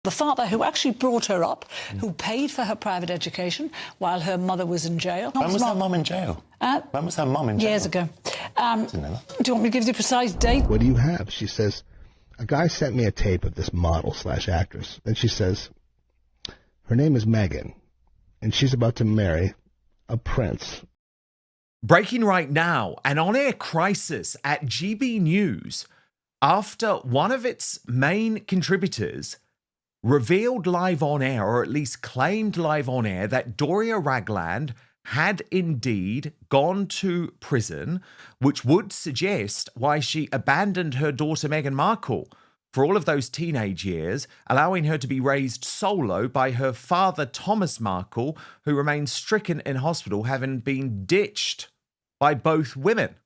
The father who actually brought her up, who paid for her private education while her mother was in jail. When was her mum in jail? When was her mum in jail? Years ago. Do you want me to give you the precise date? What do you have? She says, a guy sent me a tape of this model/actress. And she says, her name is Meghan, and she's about to marry a prince. Breaking right now, an on-air crisis at GB News after one of its main contributors revealed live on air, or at least claimed live on air, that Doria Ragland had indeed gone to prison, which would suggest why she abandoned her daughter Meghan Markle for all of those teenage years, allowing her to be raised solo by her father Thomas Markle, who remains stricken in hospital, having been ditched by both women.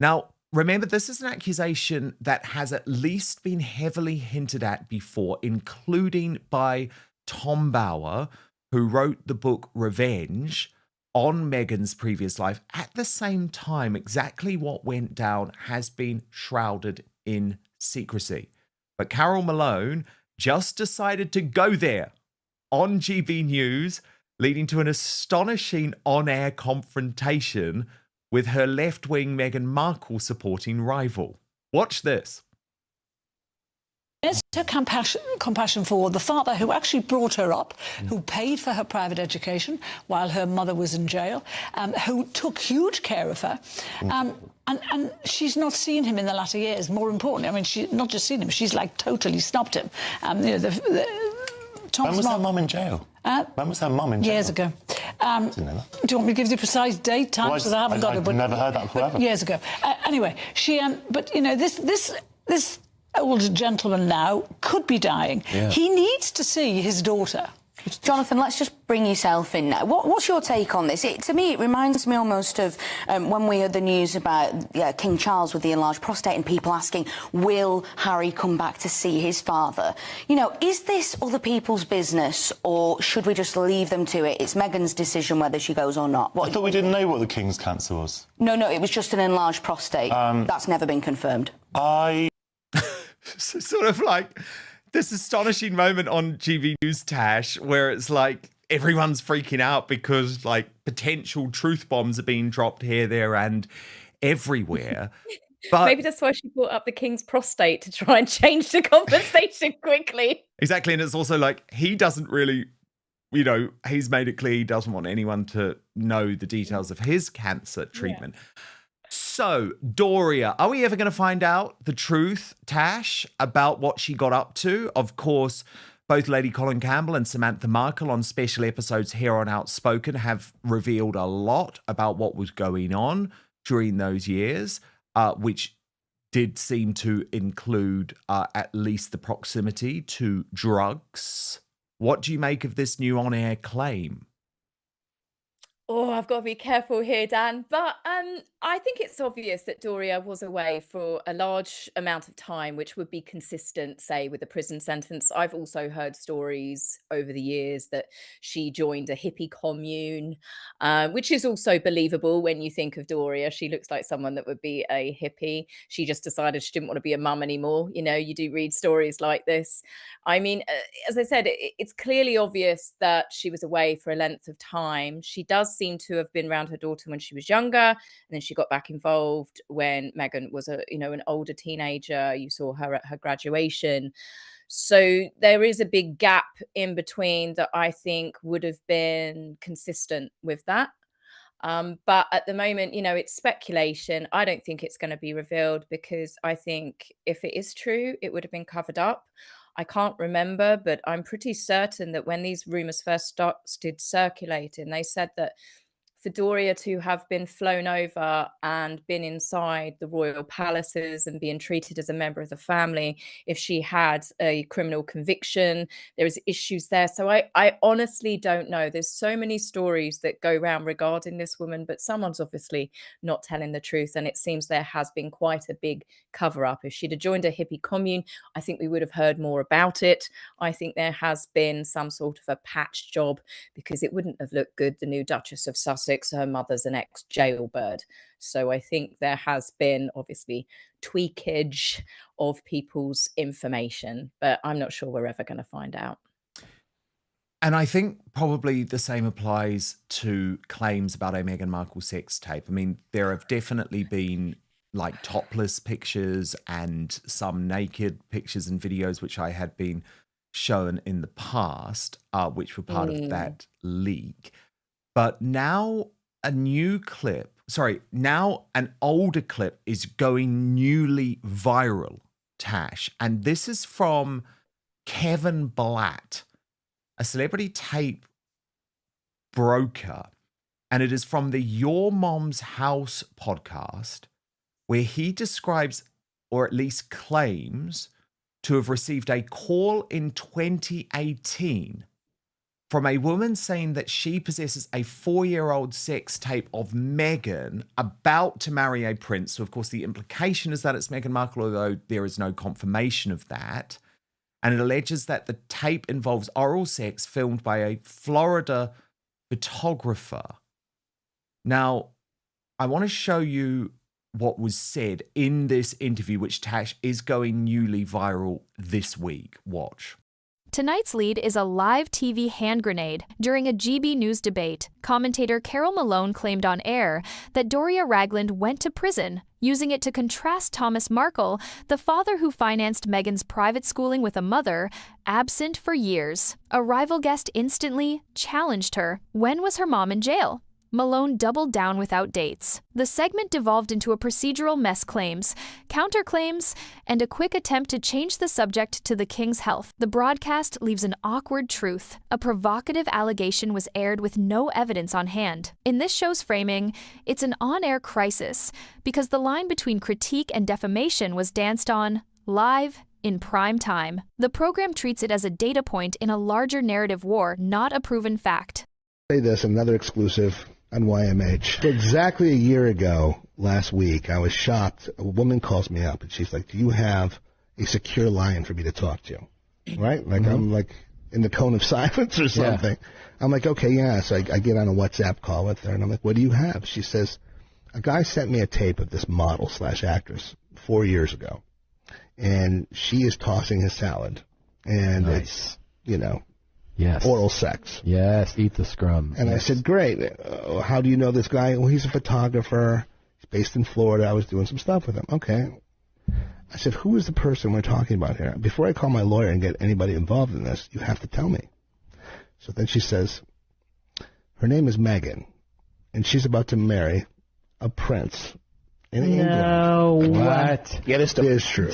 Now, remember, this is an accusation that has at least been heavily hinted at before, including by Tom Bower, who wrote the book Revenge on Meghan's previous life. At the same time, exactly what went down has been shrouded in secrecy. But Carol Malone just decided to go there on GB News, leading to an astonishing on-air confrontation with her left-wing Meghan Markle supporting rival. Watch this. It's her compassion for the father who actually brought her up, who paid for her private education while her mother was in jail, who took huge care of her. And she's not seen him in the latter years. More importantly, I mean, she's not just seen him, she's like totally snubbed him. When was her mum in jail? When was her mum in jail? Years ago. Do you want me to give you the precise date, time? Well, Because I haven't got it. I've never heard that before. Years ago. Anyway, she. But you know, this old gentleman now could be dying. Yeah. He needs to see his daughter. Jonathan, let's just bring yourself in now. What's your take on this? To me, it reminds me almost of when we heard the news about King Charles with the enlarged prostate and people asking, will Harry come back to see his father? You know, is this other people's business, or should we just leave them to it? It's Meghan's decision whether she goes or not. I thought we didn't know what the King's cancer was. No, it was just an enlarged prostate. That's never been confirmed. Sort of like this astonishing moment on GB News, Tash, where it's like everyone's freaking out because like potential truth bombs are being dropped here, there, and everywhere. But maybe that's why she brought up the King's prostate, to try and change the conversation quickly. Exactly. And it's also like he doesn't really, you know, he's made it clear he doesn't want anyone to know the details of his cancer treatment. Yeah. So, Doria, are we ever going to find out the truth, Tash, about what she got up to? Of course, both Lady Colin Campbell and Samantha Markle on special episodes here on Outspoken have revealed a lot about what was going on during those years, which did seem to include at least the proximity to drugs. What do you make of this new on-air claim? Oh, I've got to be careful here, Dan. But I think it's obvious that Doria was away for a large amount of time, which would be consistent, say, with a prison sentence. I've also heard stories over the years that she joined a hippie commune, which is also believable when you think of Doria. She looks like someone that would be a hippie. She just decided she didn't want to be a mum anymore. You know, you do read stories like this. I mean, as I said, it's clearly obvious that she was away for a length of time. She does seem to have been around her daughter when she was younger, and then she got back involved when Meghan was an older teenager. You saw her at her graduation. So there is a big gap in between that I think would have been consistent with that. But at the moment, you know, it's speculation. I don't think it's going to be revealed, because I think if it is true, it would have been covered up. I can't remember, but I'm pretty certain that when these rumors first started circulating, they said that for Doria to have been flown over and been inside the royal palaces and being treated as a member of the family, if she had a criminal conviction, there is issues there. So I honestly don't know. There's so many stories that go around regarding this woman, but someone's obviously not telling the truth. And it seems there has been quite a big cover up. If she'd have joined a hippie commune, I think we would have heard more about it. I think there has been some sort of a patch job, because it wouldn't have looked good, the new Duchess of Sussex politics. Her mother's an ex-jailbird. So I think there has been obviously tweakage of people's information, but I'm not sure we're ever going to find out. And I think probably the same applies to claims about a Meghan Markle sex tape. I mean, there have definitely been like topless pictures and some naked pictures and videos, which I had been shown in the past, which were part of that leak. But now now an older clip is going newly viral, Tash. And this is from Kevin Blatt, a celebrity tape broker, and it is from the Your Mom's House podcast, where he describes, or at least claims, to have received a call in 2018 from a woman saying that she possesses a 4-year-old sex tape of Meghan about to marry a prince. So, of course, the implication is that it's Meghan Markle, although there is no confirmation of that. And it alleges that the tape involves oral sex filmed by a Florida photographer. Now, I want to show you what was said in this interview, which, Tash, is going newly viral this week. Watch. Tonight's lead is a live TV hand grenade. During a GB News debate, commentator Carol Malone claimed on air that Doria Ragland went to prison, using it to contrast Thomas Markle, the father who financed Meghan's private schooling with a mother, absent for years. A rival guest instantly challenged her. When was her mom in jail? Malone doubled down without dates. The segment devolved into a procedural mess, claims, counterclaims, and a quick attempt to change the subject to the king's health. The broadcast leaves an awkward truth. A provocative allegation was aired with no evidence on hand. In this show's framing, it's an on-air crisis because the line between critique and defamation was danced on live in prime time. The program treats it as a data point in a larger narrative war, not a proven fact. Say this, another exclusive on YMH. Exactly a year ago, last week, I was shocked. A woman calls me up and she's like, do you have a secure line for me to talk to? Right? Like I'm like in the cone of silence or something. Yeah. I'm like, okay, yeah. So I get on a WhatsApp call with her and I'm like, what do you have? She says, a guy sent me a tape of this model / actress 4 years ago. And she is tossing his salad. And it's, yes, oral sex. Yes, eat the scrum. And yes. I said, great. How do you know this guy? Well, he's a photographer. He's based in Florida. I was doing some stuff with him. Okay. I said, who is the person we're talking about here? Before I call my lawyer and get anybody involved in this, you have to tell me. So then she says, her name is Meghan, and she's about to marry a prince in England. No, what? Yeah, this is true.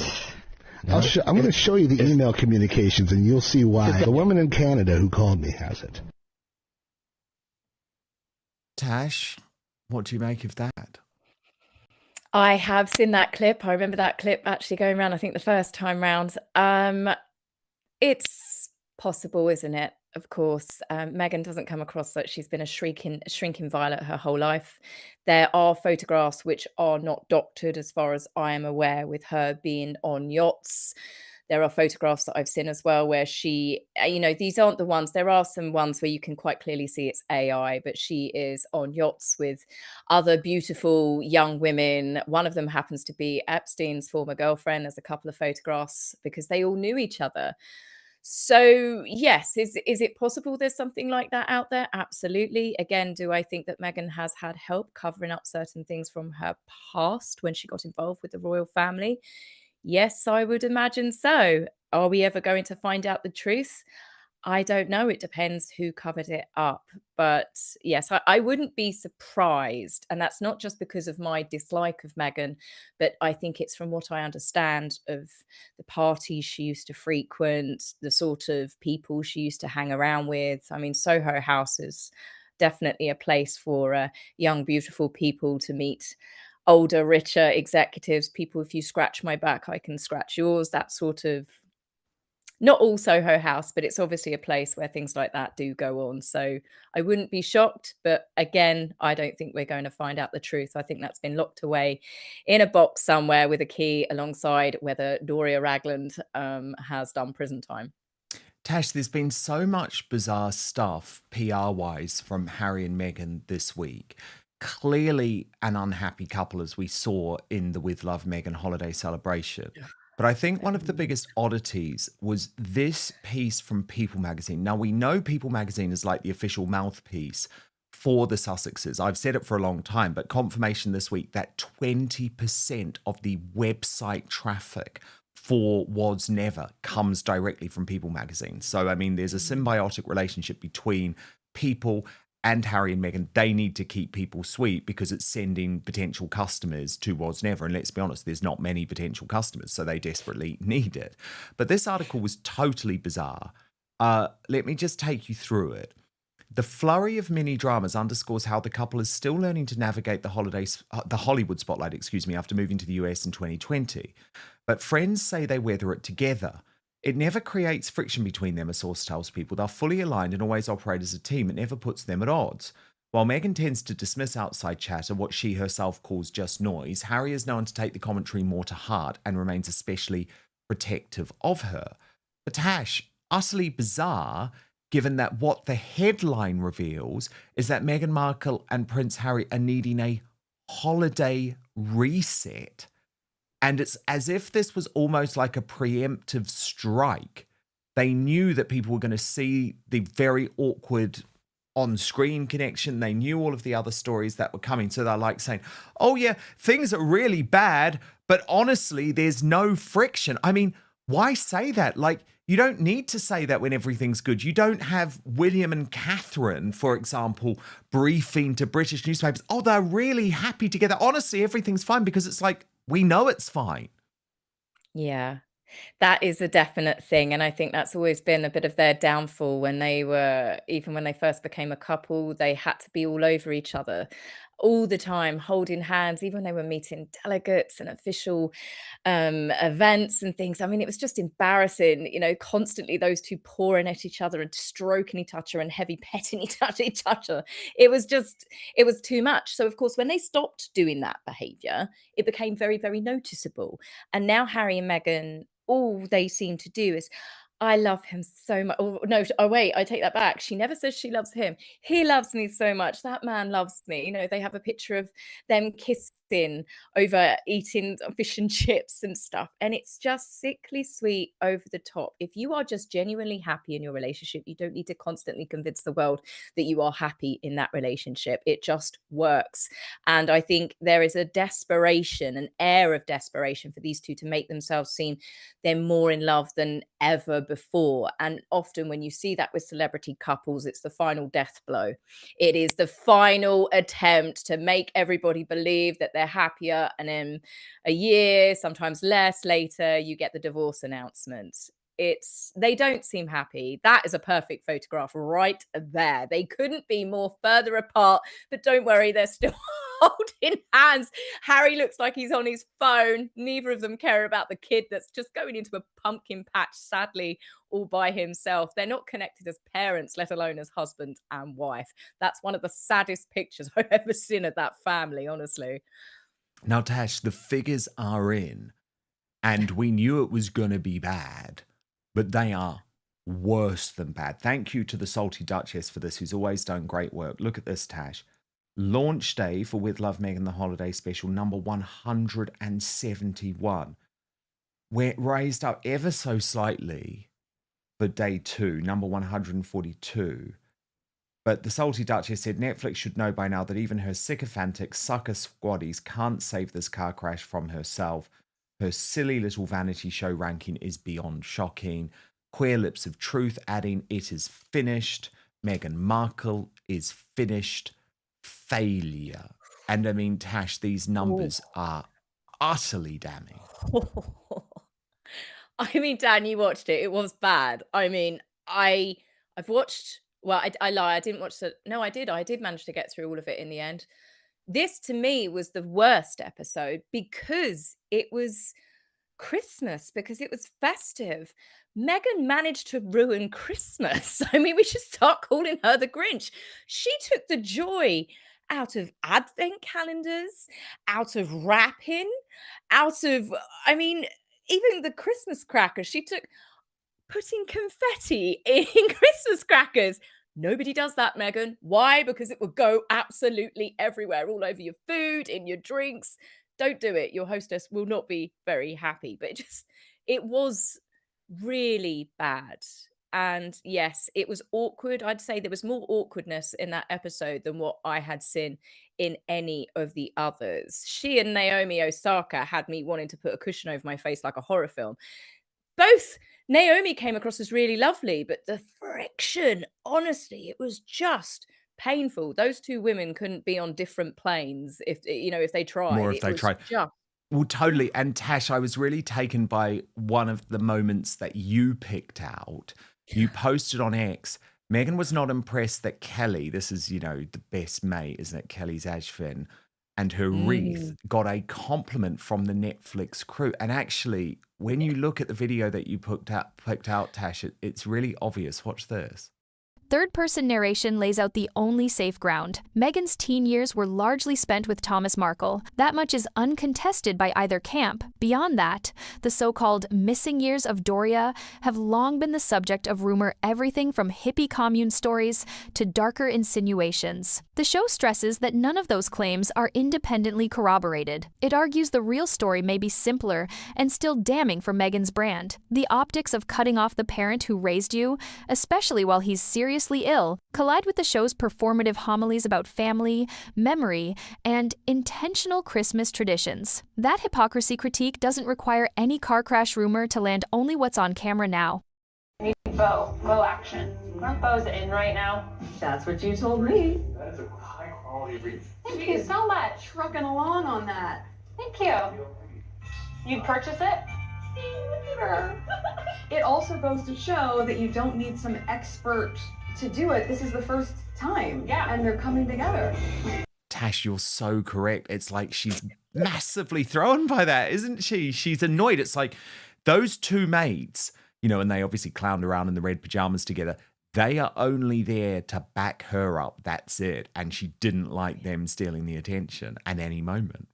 I'm going to show you the email communications, and you'll see why. The woman in Canada who called me has it. Tash, what do you make of that? I have seen that clip. I remember that clip actually going around, I think, the first time round. It's possible, isn't it? Of course, Meghan doesn't come across that she's been a shrinking violet her whole life. There are photographs which are not doctored, as far as I am aware, with her being on yachts. There are photographs that I've seen as well where she, these aren't the ones. There are some ones where you can quite clearly see it's AI, but she is on yachts with other beautiful young women. One of them happens to be Epstein's former girlfriend. There's a couple of photographs because they all knew each other. So, yes, is it possible there's something like that out there? Absolutely. Again, do I think that Meghan has had help covering up certain things from her past when she got involved with the royal family? Yes, I would imagine so. Are we ever going to find out the truth? I don't know. It depends who covered it up. But yes, I wouldn't be surprised. And that's not just because of my dislike of Meghan, but I think it's from what I understand of the parties she used to frequent, the sort of people she used to hang around with. I mean, Soho House is definitely a place for young, beautiful people to meet older, richer executives. People, if you scratch my back, I can scratch yours. That sort of, not all Soho House, but it's obviously a place where things like that do go on. So I wouldn't be shocked. But again, I don't think we're going to find out the truth. I think that's been locked away in a box somewhere with a key alongside whether Doria Ragland has done prison time. Tash, there's been so much bizarre stuff PR-wise from Harry and Meghan this week. Clearly an unhappy couple, as we saw in the With Love Meghan holiday celebration. But I think one of the biggest oddities was this piece from People magazine. Now, we know People magazine is like the official mouthpiece for the Sussexes. I've said it for a long time, but confirmation this week that 20% of the website traffic for Was Never comes directly from People magazine. So, I mean, there's a symbiotic relationship between People and Harry and Meghan. They need to keep People sweet because it's sending potential customers to Was Never. And let's be honest, there's not many potential customers, so they desperately need it. But this article was totally bizarre. Let me just take you through it. The flurry of mini dramas underscores how the couple is still learning to navigate the Hollywood spotlight, after moving to the US in 2020. But friends say they weather it together. It never creates friction between them, a source tells People. They're fully aligned and always operate as a team. It never puts them at odds. While Meghan tends to dismiss outside chatter, what she herself calls just noise, Harry is known to take the commentary more to heart and remains especially protective of her. But Tash, utterly bizarre, given that what the headline reveals is that Meghan Markle and Prince Harry are needing a holiday reset. And it's as if this was almost like a preemptive strike. They knew that people were going to see the very awkward on-screen connection. They knew all of the other stories that were coming. So they're like saying, oh yeah, things are really bad, but honestly, there's no friction. I mean, why say that? Like, you don't need to say that when everything's good. You don't have William and Catherine, for example, briefing to British newspapers. Oh, they're really happy together. Honestly, everything's fine, because it's like, we know it's fine. Yeah, that is a definite thing. And I think that's always been a bit of their downfall when even when they first became a couple, they had to be all over each other all the time, holding hands, even when they were meeting delegates and official events and things. I mean, it was just embarrassing, constantly those two pouring at each other and stroking each other and heavy petting each other. It was too much. So, of course, when they stopped doing that behavior, it became very, very noticeable. And now Harry and Meghan, all they seem to do is, I love him so much. Oh, no, wait, I take that back. She never says she loves him. He loves me so much. That man loves me. They have a picture of them kissing over eating fish and chips and stuff. And it's just sickly sweet, over the top. If you are just genuinely happy in your relationship, you don't need to constantly convince the world that you are happy in that relationship. It just works. And I think there is a desperation, an air of desperation for these two to make themselves seem they're more in love than ever before. And often when you see that with celebrity couples, it's the final death blow. It is the final attempt to make everybody believe that they're happier, and then a year, sometimes less later, you get the divorce announcement. They don't seem happy. That is a perfect photograph right there. They couldn't be more further apart, but don't worry, they're still holding hands. Harry looks like he's on his phone. Neither of them care about the kid that's just going into a pumpkin patch, sadly, all by himself. They're not connected as parents, let alone as husband and wife. That's one of the saddest pictures I've ever seen of that family, honestly. Now, Tash, the figures are in, and we knew it was going to be bad, but they are worse than bad. Thank you to the Salty Duchess for this, who's always done great work. Look at this, Tash. Launch day for With Love Meghan the Holiday Special, number 171. We're raised up ever so slightly for day 2, number 142. But the Salty Duchess said Netflix should know by now that even her sycophantic sucker squaddies can't save this car crash from herself. Her silly little vanity show ranking is beyond shocking. Queer Lips of Truth adding, it is finished. Meghan Markle is finished. Failure. And I mean, Tash, these numbers are utterly damning. I mean, Dan, you watched it. It was bad. I mean, I've watched. Well, I lie. I didn't watch the. No, I did. I did manage to get through all of it in the end. This, to me, was the worst episode because it was Christmas, because it was festive. Meghan managed to ruin Christmas. I mean, we should start calling her the Grinch. She took the joy out of advent calendars, out of wrapping, out of, I mean, even the Christmas crackers. She took putting confetti in Christmas crackers. Nobody does that, Meghan. Why? Because it will go absolutely everywhere, all over your food, in your drinks. Don't do it. Your hostess will not be very happy. But it was really bad. And yes, it was awkward. I'd say there was more awkwardness in that episode than what I had seen in any of the others. She and Naomi Osaka had me wanting to put a cushion over my face like a horror film. Both Naomi came across as really lovely, but the friction, honestly, it was just painful. Those two women couldn't be on different planes if they tried. More if they tried. Just Well, totally. And Tash, I was really taken by one of the moments that you picked out. You posted on X, Meghan was not impressed that Kelly, this is, the best mate, isn't it? Kelly's Ashvin, and her wreath got a compliment from the Netflix crew. And actually, when you look at the video that you picked out, Tash, it's really obvious. Watch this. Third-person narration lays out the only safe ground. Meghan's teen years were largely spent with Thomas Markle. That much is uncontested by either camp. Beyond that, the so-called missing years of Doria have long been the subject of rumor, everything from hippie commune stories to darker insinuations. The show stresses that none of those claims are independently corroborated. It argues the real story may be simpler and still damning for Meghan's brand. The optics of cutting off the parent who raised you, especially while he's seriously ill, collide with the show's performative homilies about family, memory, and intentional Christmas traditions. That hypocrisy critique doesn't require any car crash rumor to land only what's on camera now. Need bow action. Aren't bows in right now? That's what you told me. That's a high quality wreath. Thank you so much. Trucking along on that. Thank you. You'd purchase it? It also goes to show that you don't need some expert to do it. This is the first time. Yeah. And they're coming together. Tash, you're so correct. It's like she's massively thrown by that, isn't she? She's annoyed. It's like those two mates, and they obviously clowned around in the red pajamas together. They are only there to back her up. That's it. And she didn't like them stealing the attention at any moment.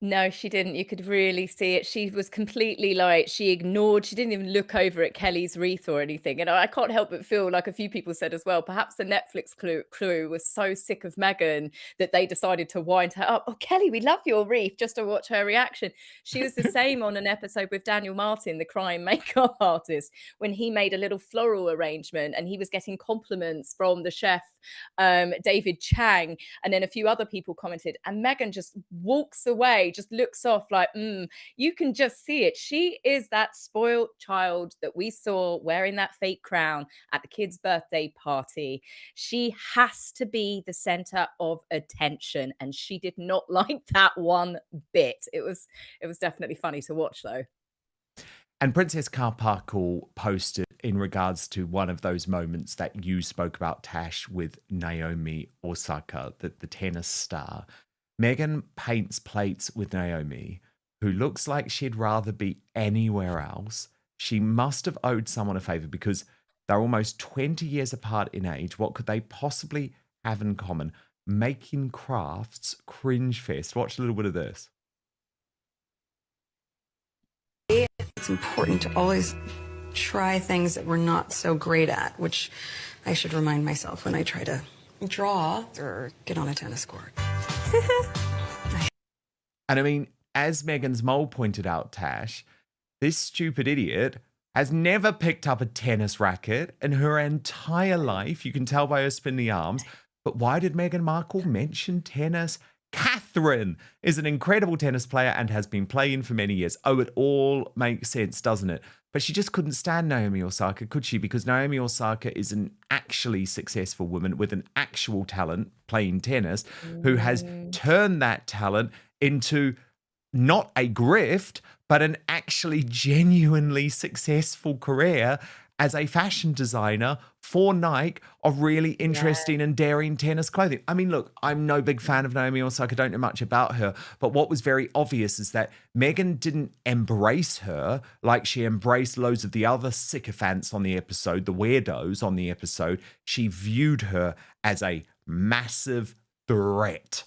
No, she didn't. You could really see it. She was completely she didn't even look over at Kelly's wreath or anything. And I can't help but feel like a few people said as well, perhaps the Netflix crew was so sick of Meghan that they decided to wind her up. Oh, Kelly, we love your wreath, just to watch her reaction. She was the same on an episode with Daniel Martin, the crime makeup artist, when he made a little floral arrangement and he was getting compliments from the chef, David Chang, and then a few other people commented. And Meghan just walks away, just looks off like, you can just see it. She is that spoiled child that we saw wearing that fake crown at the kid's birthday party. She has to be the center of attention, and she did not like that one bit. It was definitely funny to watch, though. And Princess Carparkle posted in regards to one of those moments that you spoke about, Tash, with Naomi Osaka, the tennis star. Meghan paints plates with Naomi, who looks like she'd rather be anywhere else. She must have owed someone a favor because they're almost 20 years apart in age. What could they possibly have in common? Making crafts, cringe fest. Watch a little bit of this. It's important to always try things that we're not so great at, which I should remind myself when I try to draw or get on a tennis court. And I mean, as Meghan's mole pointed out, Tash, this stupid idiot has never picked up a tennis racket in her entire life. You can tell by her spindly arms. But why did Meghan Markle mention tennis? Catherine is an incredible tennis player and has been playing for many years. Oh, it all makes sense, doesn't it? But she just couldn't stand Naomi Osaka, could she? Because Naomi Osaka is an actually successful woman with an actual talent playing tennis who has turned that talent into not a grift, but an actually genuinely successful career as a fashion designer for Nike of really interesting and daring tennis clothing. I mean, look, I'm no big fan of Naomi Osaka. I don't know much about her. But what was very obvious is that Meghan didn't embrace her like she embraced loads of the other sycophants on the episode, the weirdos on the episode. She viewed her as a massive threat.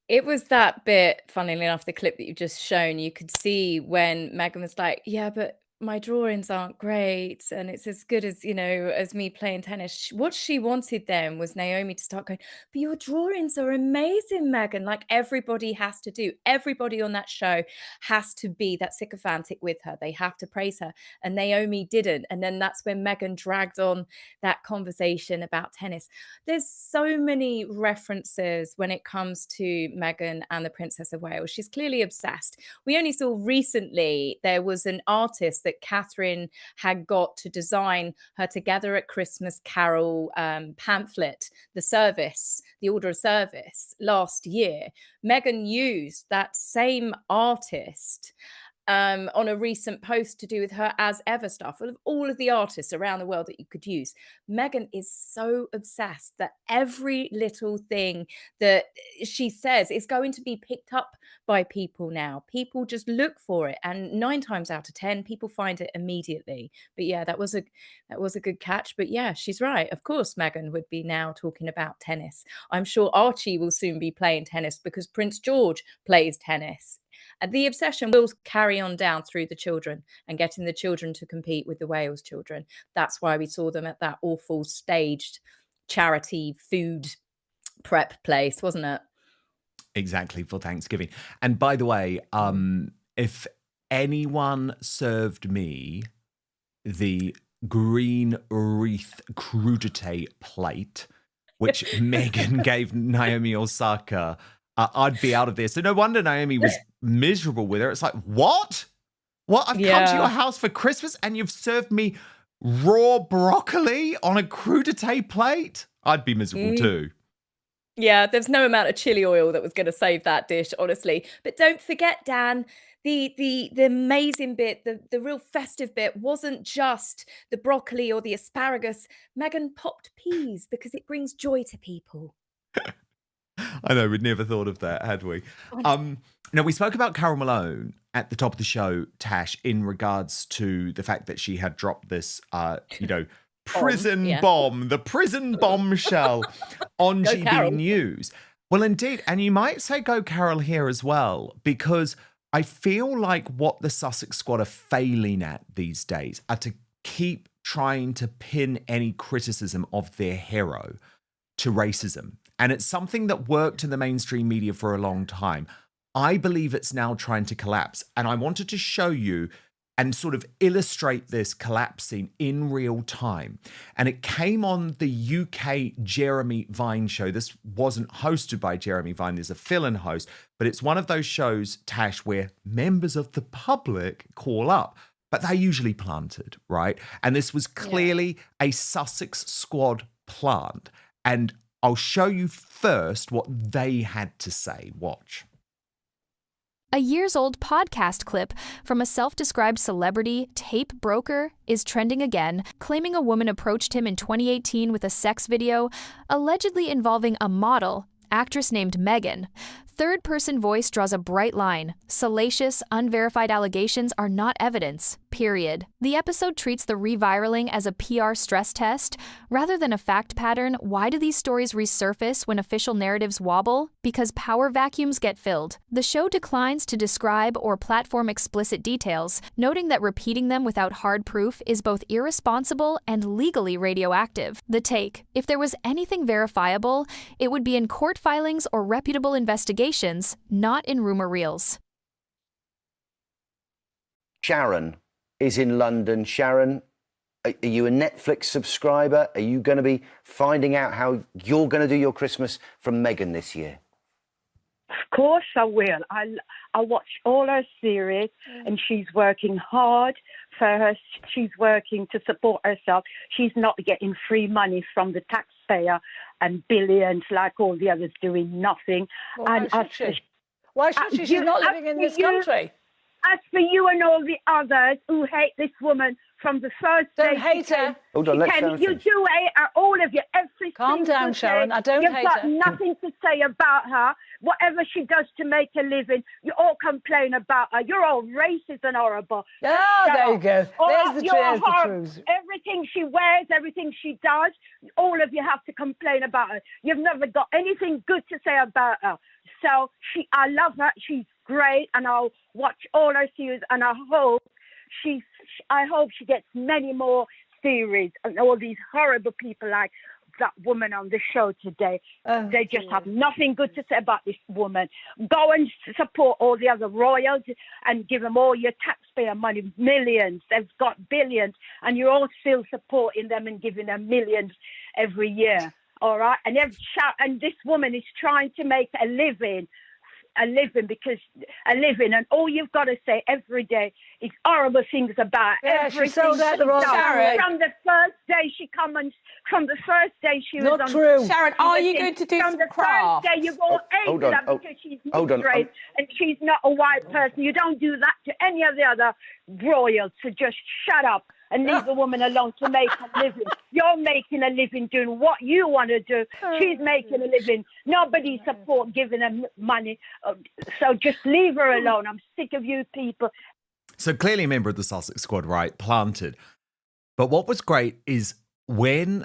It was that bit, funnily enough, the clip that you've just shown, you could see when Meghan was like, yeah, but my drawings aren't great and it's as good as, as me playing tennis. What she wanted then was Naomi to start going, but your drawings are amazing, Meghan. Like everybody has to do. Everybody on that show has to be that sycophantic with her. They have to praise her. And Naomi didn't. And then that's when Meghan dragged on that conversation about tennis. There's so many references when it comes to Meghan and the Princess of Wales. She's clearly obsessed. We only saw recently there was an artist that Catherine had got to design her Together at Christmas Carol pamphlet, the order of service last year. Meghan used that same artist on a recent post to do with her As Ever stuff, of all of the artists around the world that you could use. Meghan is so obsessed that every little thing that she says is going to be picked up by people now. People just look for it, and 9 times out of 10, people find it immediately. But yeah, that was a good catch. But yeah, she's right. Of course, Meghan would be now talking about tennis. I'm sure Archie will soon be playing tennis because Prince George plays tennis. And the obsession will carry on down through the children and getting the children to compete with the Wales children. That's why we saw them at that awful staged charity food prep place, wasn't it? Exactly, for Thanksgiving. And by the way, if anyone served me the green wreath crudité plate, which Meghan gave Naomi Osaka, I'd be out of there. So no wonder Naomi was miserable with her. It's like, what? What? I've come to your house for Christmas and you've served me raw broccoli on a crudité plate? I'd be miserable too. Yeah, there's no amount of chili oil that was going to save that dish, honestly. But don't forget, Dan, the amazing bit, the real festive bit wasn't just the broccoli or the asparagus. Meghan popped peas because it brings joy to people. I know, we'd never thought of that, had we? Now, we spoke about Carol Malone at the top of the show, Tash, in regards to the fact that she had dropped this, prison bomb, the prison bombshell on GB Carol. News. Well, indeed. And you might say go Carol here as well, because I feel like what the Sussex squad are failing at these days are to keep trying to pin any criticism of their hero to racism. And it's something that worked in the mainstream media for a long time. I believe it's now trying to collapse. And I wanted to show you and sort of illustrate this collapsing in real time. And it came on the UK Jeremy Vine show. This wasn't hosted by Jeremy Vine. There's a fill-in host. But it's one of those shows, Tash, where members of the public call up. But they're usually planted, right? And this was clearly a Sussex squad plant. And I'll show you first what they had to say. Watch. A years-old podcast clip from a self-described celebrity tape broker is trending again, claiming a woman approached him in 2018 with a sex video allegedly involving a model, actress named Meghan. Third-person voice draws a bright line. Salacious, unverified allegations are not evidence, period. The episode treats the reviraling as a PR stress test. Rather than a fact pattern, why do these stories resurface when official narratives wobble? Because power vacuums get filled. The show declines to describe or platform explicit details, noting that repeating them without hard proof is both irresponsible and legally radioactive. The take: if there was anything verifiable, it would be in court filings or reputable investigations, not in rumor reels. Sharon is in London. Sharon, are you a Netflix subscriber? Are you going to be finding out how you're going to do your Christmas from Meghan this year? Of course I will. I watch all her series, and she's working hard for her. She's working to support herself. She's not getting free money from the taxpayer and billions like all the others doing nothing. Well, and why should she? She's not living in this country. As for you and all the others who hate this woman from the first day, don't hate her. Hold on, let Sharon you do hate her, all of you. Every calm down, Sharon. I don't hate her. You've got nothing to say about her. Whatever she does to make a living, you all complain about her. You're all racist and horrible. Ah, there you go. There's the truth. Everything she wears, everything she does, all of you have to complain about her. You've never got anything good to say about her. So I love her. She's great, and I'll watch all her series, and I hope she I hope she gets many more series and all these horrible people like that woman on the show today. They just have nothing good to say about this woman. Go and support all the other royals and give them all your taxpayer money, millions. They've got billions, and you're all still supporting them and giving them millions every year. All right, and this woman is trying to make a living, and all you've got to say every day is horrible things about everything. She sold out the Royal Family. From the first day she was on. True. Sharon, are you going to do some craft? From the first day you've all hated her because she's straight and she's not a white person. You don't do that to any of the other royals, so just shut up and leave the woman alone to make a living. You're making a living doing what you want to do. She's making a living. Nobody's giving her money. So just leave her alone. I'm sick of you people. So clearly a member of the Sussex squad, right? Planted. But what was great is when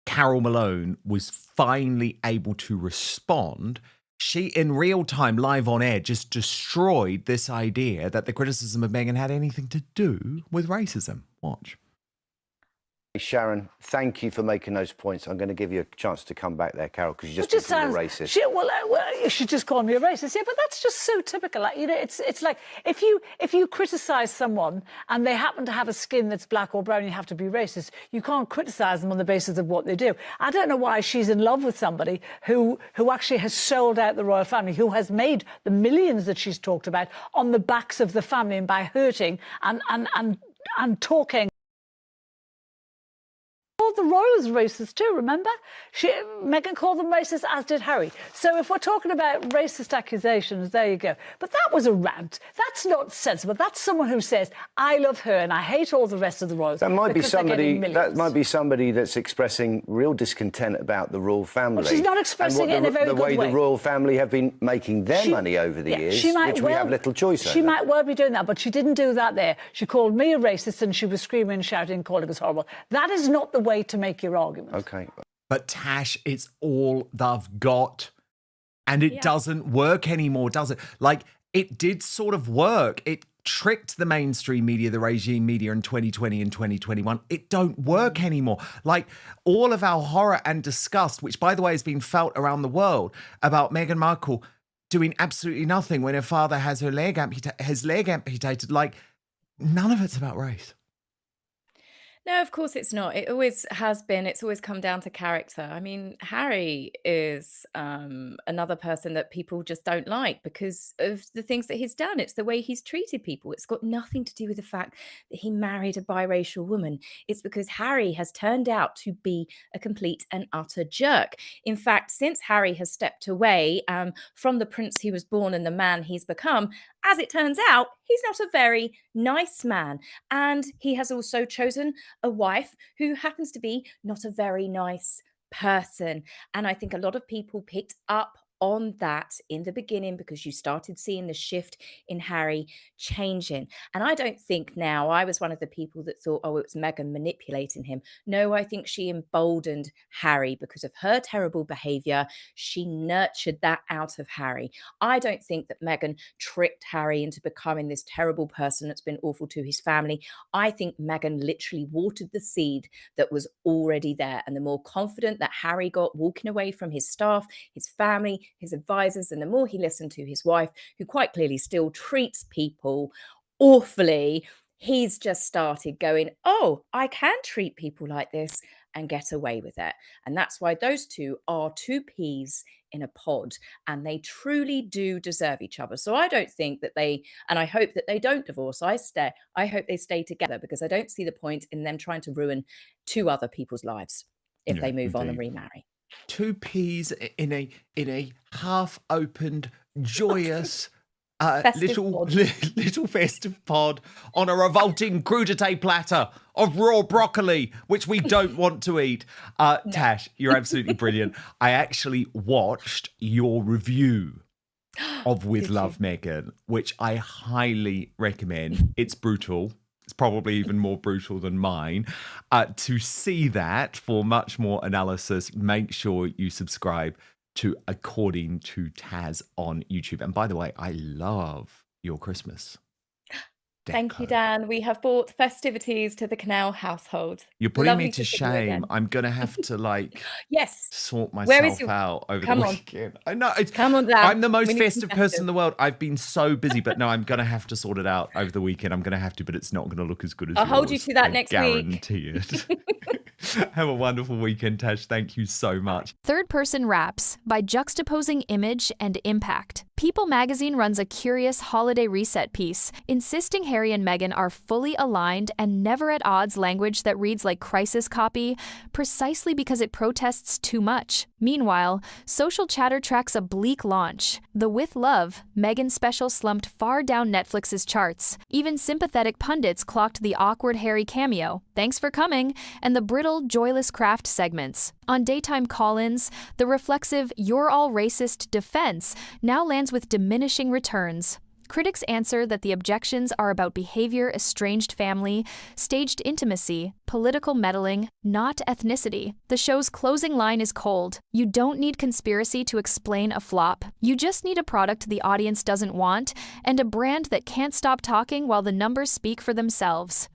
Carol Malone was finally able to respond, she, in real time, live on air, just destroyed this idea that the criticism of Meghan had anything to do with racism. Watch. Sharon, thank you for making those points. I'm going to give you a chance to come back there, Carol, because you just called me a racist. You should just call me a racist. Yeah, but that's just so typical. Like, you know, it's like if you criticise someone and they happen to have a skin that's black or brown, you have to be racist. You can't criticise them on the basis of what they do. I don't know why she's in love with somebody who actually has sold out the royal family, who has made the millions that she's talked about on the backs of the family and by hurting and talking. The royals racist too, remember? Meghan called them racist, as did Harry. So if we're talking about racist accusations, there you go. But that was a rant. That's not sensible. That's someone who says, I love her and I hate all the rest of the royals. That might be somebody that's expressing real discontent about the royal family. Well, she's not expressing it in a very good way. The way the royal family have been making their money over the years, which we have little choice over. She might well be doing that, but she didn't do that there. She called me a racist and she was screaming and shouting, calling us horrible. That is not the way to make your argument. Okay. But Tash, it's all they've got. And it doesn't work anymore, does it? Like, it did sort of work. It tricked the mainstream media, the regime media in 2020 and 2021. It don't work anymore. Like, all of our horror and disgust, which, by the way, has been felt around the world about Meghan Markle doing absolutely nothing when her father has his leg amputated. Like, none of it's about race. No, of course it's not. It always has been. It's always come down to character. I mean, Harry is another person that people just don't like because of the things that he's done. It's the way he's treated people. It's got nothing to do with the fact that he married a biracial woman. It's because Harry has turned out to be a complete and utter jerk. In fact, since Harry has stepped away from the prince he was born and the man he's become, as it turns out, he's not a very nice man. And he has also chosen a wife who happens to be not a very nice person. And I think a lot of people picked up on that in the beginning because you started seeing the shift in Harry changing. And I don't think now, I was one of the people that thought, oh, it was Meghan manipulating him. No, I think she emboldened Harry because of her terrible behavior. She nurtured that out of Harry. I don't think that Meghan tricked Harry into becoming this terrible person that's been awful to his family. I think Meghan literally watered the seed that was already there. And the more confident that Harry got walking away from his staff, his family, his advisors, and the more he listened to his wife, who quite clearly still treats people awfully, he's just started going, oh, I can treat people like this and get away with it. And that's why those two are two peas in a pod, and they truly do deserve each other. So I don't think that and I hope that they don't divorce. I hope they stay together because I don't see the point in them trying to ruin two other people's lives if they move on and remarry. Two peas in a half-opened, joyous, little festive pod on a revolting crudité platter of raw broccoli, which we don't want to eat. No. Tash, you're absolutely brilliant. I actually watched your review of With Love, Meghan, which I highly recommend. It's brutal. It's probably even more brutal than mine. To see that for much more analysis, make sure you subscribe to According to Taz on YouTube. And by the way, I love your Christmas. Thank you, Dan. We have brought festivities to the Canal household. You're putting Lovely me to see you shame. again. I'm going to have to, like, Yes. sort Where is myself your... out over Come the on. weekend. I know. Come on, Dan. I'm the most We need festive person in the confession. world. I've been so busy, but no, I'm going to have to sort it out over the weekend. I'm going to have to, but it's not going to look as good as I'll yours. hold you to that I next week. guarantee it. Have a wonderful weekend, Tash. Thank you so much. Third Person Raps by juxtaposing image and impact. People magazine runs a curious holiday reset piece, insisting Harry and Meghan are fully aligned and never at odds language that reads like crisis copy, precisely because it protests too much. Meanwhile, social chatter tracks a bleak launch. The With Love, Meghan special slumped far down Netflix's charts. Even sympathetic pundits clocked the awkward Harry cameo, thanks for coming, and the brittle, joyless craft segments. On daytime call-ins, the reflexive "you're all racist" defense now lands with diminishing returns. Critics answer that the objections are about behavior, estranged family, staged intimacy, political meddling, not ethnicity. The show's closing line is cold. You don't need conspiracy to explain a flop. You just need a product the audience doesn't want and a brand that can't stop talking while the numbers speak for themselves.